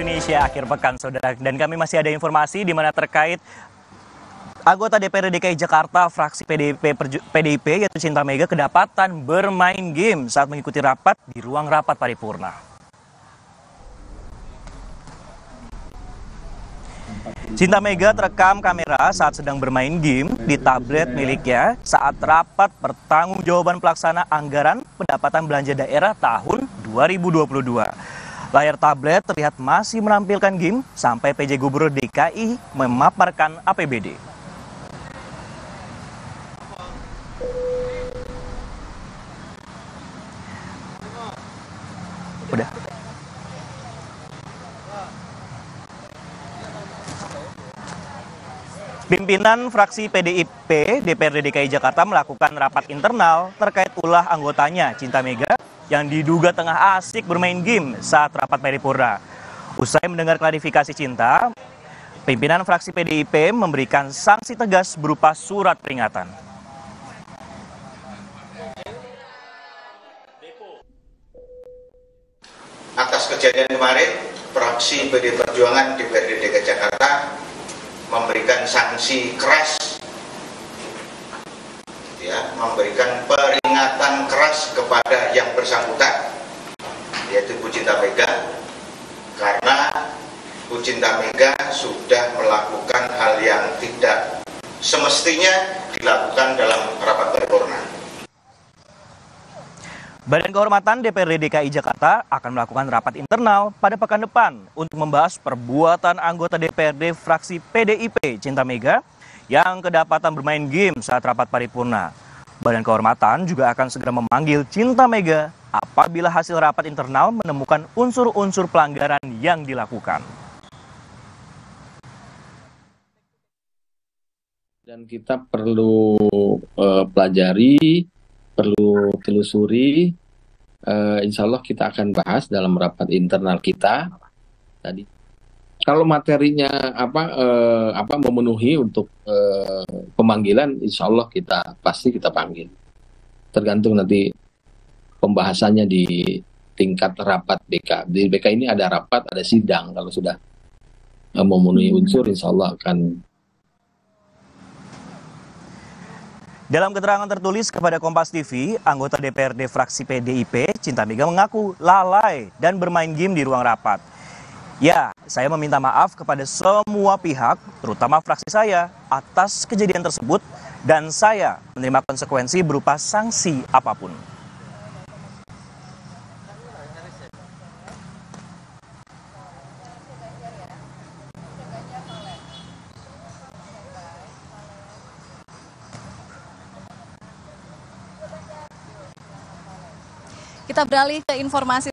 Indonesia akhir pekan, saudara. Dan kami masih ada informasi di mana terkait anggota DPRD DKI Jakarta fraksi PDIP yaitu Cinta Mega kedapatan bermain game saat mengikuti rapat di ruang rapat paripurna. Cinta Mega terekam kamera saat sedang bermain game di tablet miliknya saat rapat pertanggungjawaban pelaksana anggaran pendapatan belanja daerah tahun 2022. Layar tablet terlihat masih menampilkan game sampai PJ Gubernur DKI memaparkan APBD. Udah. Pimpinan fraksi PDIP DPRD DKI Jakarta melakukan rapat internal terkait ulah anggotanya Cinta Mega yang diduga tengah asik bermain game saat rapat paripurna. Usai mendengar klarifikasi Cinta, pimpinan fraksi PDIP memberikan sanksi tegas berupa surat peringatan. Atas kejadian kemarin, fraksi PD Perjuangan DPRD DKI Jakarta memberikan sanksi keras, memberikan peringatan keras kepada yang bersangkutan, yaitu Bu Cinta Mega, karena Bu Cinta Mega sudah melakukan hal yang tidak semestinya dilakukan dalam rapat paripurna. Badan Kehormatan DPRD DKI Jakarta akan melakukan rapat internal pada pekan depan untuk membahas perbuatan anggota DPRD fraksi PDIP Cinta Mega yang kedapatan bermain game saat rapat paripurna. Badan Kehormatan juga akan segera memanggil Cinta Mega apabila hasil rapat internal menemukan unsur-unsur pelanggaran yang dilakukan. Dan kita perlu pelajari, perlu telusuri, insya Allah kita akan bahas dalam rapat internal kita tadi. Kalau materinya memenuhi untuk pemanggilan, insya Allah pasti kita panggil. Tergantung nanti pembahasannya di tingkat rapat BK. Di BK ini ada rapat, ada sidang. Kalau sudah memenuhi unsur, insya Allah akan. Dalam keterangan tertulis kepada Kompas TV, anggota DPRD fraksi PDIP Cinta Mega mengaku lalai dan bermain game di ruang rapat. Ya, saya meminta maaf kepada semua pihak, terutama fraksi saya, atas kejadian tersebut dan saya menerima konsekuensi berupa sanksi apapun. Kita beralih ke informasi